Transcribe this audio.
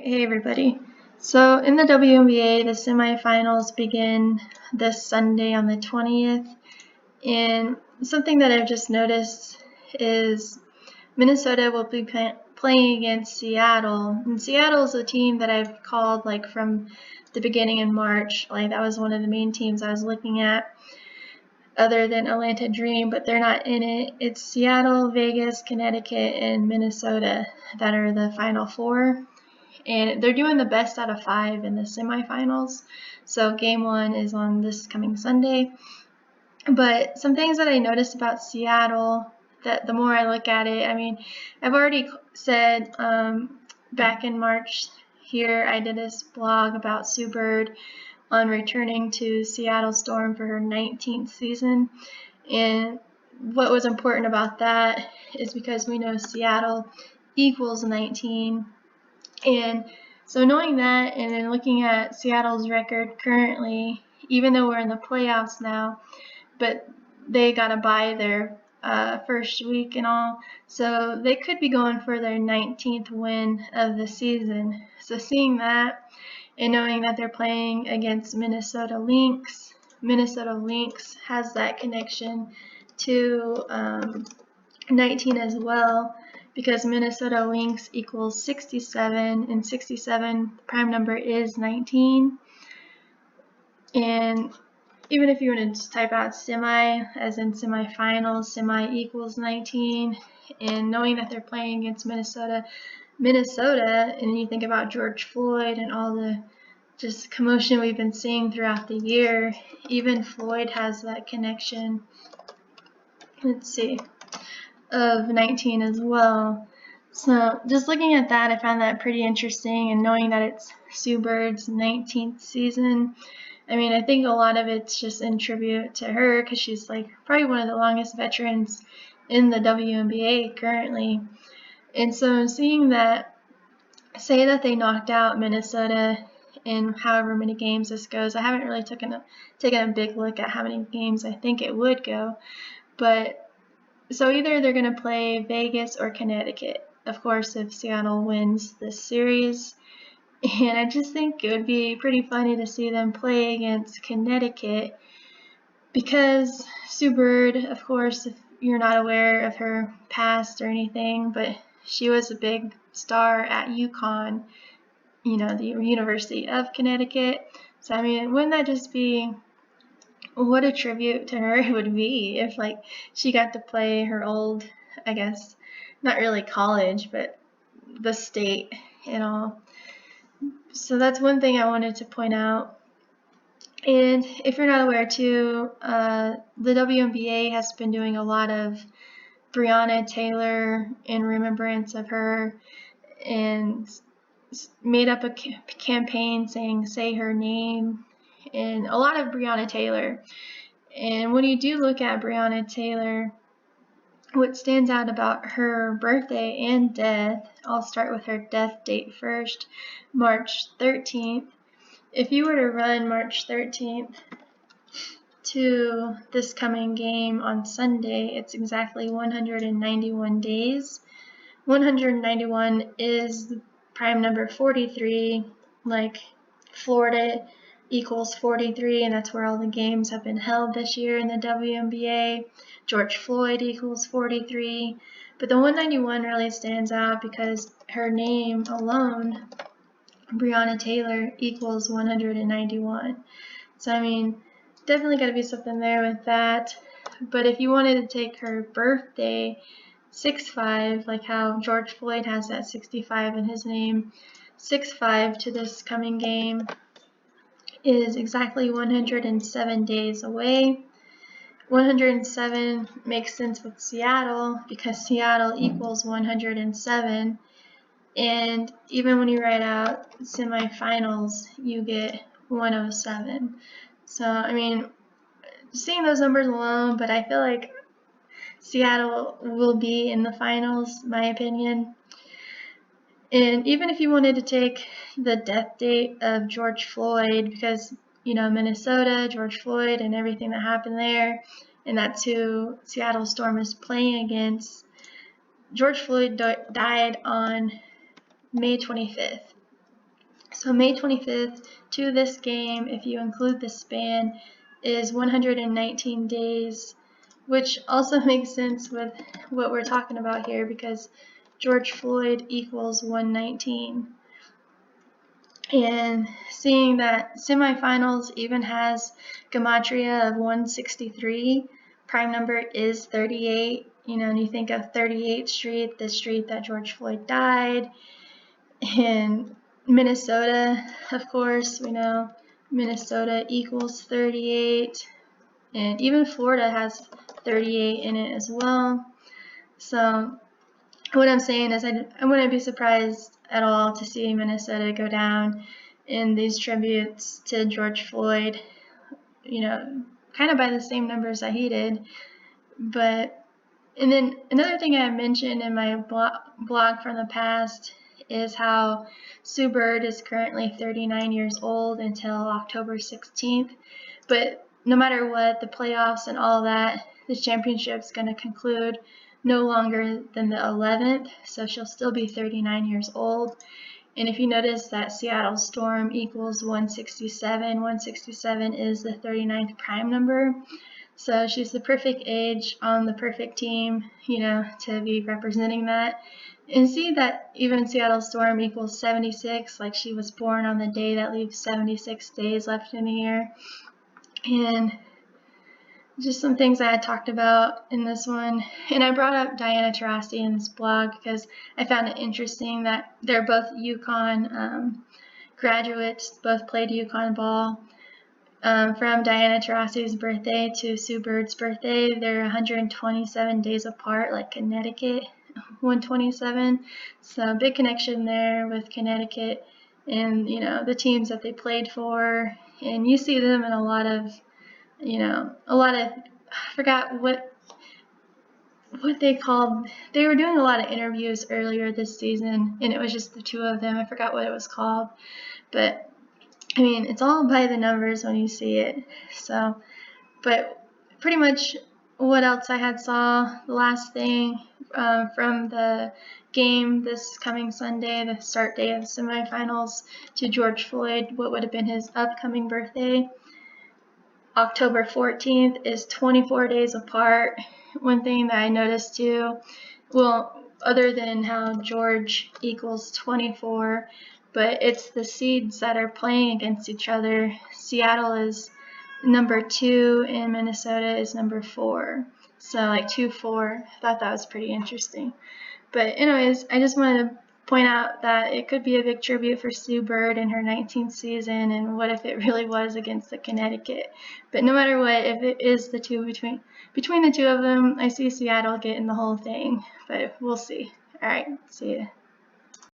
Hey everybody. So in the WNBA, the semifinals begin this Sunday on the 20th, and something that I've just noticed is Minnesota will be playing against Seattle, and Seattle is a team that I've called from the beginning in March. That was one of the main teams I was looking at, other than Atlanta Dream, but they're not in it. It's Seattle, Vegas, Connecticut, and Minnesota that are the Final Four. And they're doing the best out of 5 in the semifinals. So game 1 is on this coming Sunday. But some things that I noticed about Seattle, that the more I look at it, I've already said back in March here, I did this blog about Sue Bird on returning to Seattle Storm for her 19th season. And what was important about that is because we know Seattle equals 19. And so knowing that, and then looking at Seattle's record currently, even though we're in the playoffs now, but they got to bye their first week and all, so they could be going for their 19th win of the season. So seeing that and knowing that they're playing against Minnesota Lynx has that connection to 19 as well, because Minnesota Lynx equals 67, and 67, the prime number is 19. And even if you want to just type out semi, as in semifinals, semi equals 19, and knowing that they're playing against Minnesota, and you think about George Floyd and all the just commotion we've been seeing throughout the year, even Floyd has that connection. Let's see. Of 19 as well. So just looking at that, I found that pretty interesting, and knowing that it's Sue Bird's 19th season, I think a lot of it's just in tribute to her, because she's probably one of the longest veterans in the WNBA currently. And so seeing that, say that they knocked out Minnesota in however many games this goes, I haven't really taken a big look at how many games I think it would go, but so either they're going to play Vegas or Connecticut, of course, if Seattle wins this series. And I just think it would be pretty funny to see them play against Connecticut, because Sue Bird, of course, if you're not aware of her past or anything, but she was a big star at UConn, the University of Connecticut. So, wouldn't that just be what a tribute to her it would be if she got to play her old, I guess, not really college, but the state and all. So that's one thing I wanted to point out. And if you're not aware too, the WNBA has been doing a lot of Brianna Taylor in remembrance of her, and made up a campaign saying "Say Her Name," and a lot of Brianna Taylor. And when you do look at Brianna Taylor, what stands out about her birthday and death, I'll start with her death date first, March 13th. If you were to run March 13th to this coming game on Sunday, it's exactly 191 days. 191 is prime number 43, Florida equals 43, and that's where all the games have been held this year in the WNBA. George Floyd equals 43, but the 191 really stands out because her name alone, Brianna Taylor, equals 191. So definitely got to be something there with that. But if you wanted to take her birthday, 6'5", like how George Floyd has that 65 in his name, 6'5" to this coming game is exactly 107 days away. 107 makes sense with Seattle because Seattle equals 107, and even when you write out semifinals, you get 107. So seeing those numbers alone, but I feel like Seattle will be in the finals, my opinion. And even if you wanted to take the death date of George Floyd, because, Minnesota, George Floyd, and everything that happened there, and that's who Seattle Storm is playing against. George Floyd died on May 25th. So May 25th to this game, if you include the span, is 119 days, which also makes sense with what we're talking about here because George Floyd equals 119. And seeing that semifinals even has Gematria of 163, prime number is 38. And you think of 38th Street, the street that George Floyd died. And Minnesota, of course, we know Minnesota equals 38. And even Florida has 38 in it as well. So what I'm saying is I wouldn't be surprised at all to see Minnesota go down in these tributes to George Floyd, kind of by the same numbers that he did. And then another thing I mentioned in my blog from the past is how Sue Bird is currently 39 years old until October 16th. But no matter what, the playoffs and all that, the championship's going to conclude no longer than the 11th, so she'll still be 39 years old. And if you notice that Seattle Storm equals 167, 167 is the 39th prime number. So she's the perfect age on the perfect team, to be representing that. And see that even Seattle Storm equals 76, like she was born on the day that leaves 76 days left in the year. And just some things I had talked about in this one. And I brought up Brianna in this blog because I found it interesting that they're both UConn graduates, both played UConn ball. From Diana Taurasi's birthday to Sue Bird's birthday, they're 127 days apart, like Connecticut, 127. So big connection there with Connecticut and, the teams that they played for. And you see them in a lot of, I forgot what they called. They were doing a lot of interviews earlier this season, and it was just the two of them. I forgot what it was called. But it's all by the numbers when you see it. So, but pretty much what else I had saw, the last thing from the game this coming Sunday, the start day of the semifinals, to George Floyd, what would have been his upcoming birthday. October 14th is 24 days apart. One thing that I noticed too, other than how George equals 24, but it's the seeds that are playing against each other. Seattle is number 2 and Minnesota is number 4. So 2-4. I thought that was pretty interesting. But anyways, I just wanted to point out that it could be a big tribute for Sue Bird in her 19th season, and what if it really was against the Connecticut. But no matter what, if it is the two between the two of them, I see Seattle getting the whole thing, but we'll see. All right, see ya.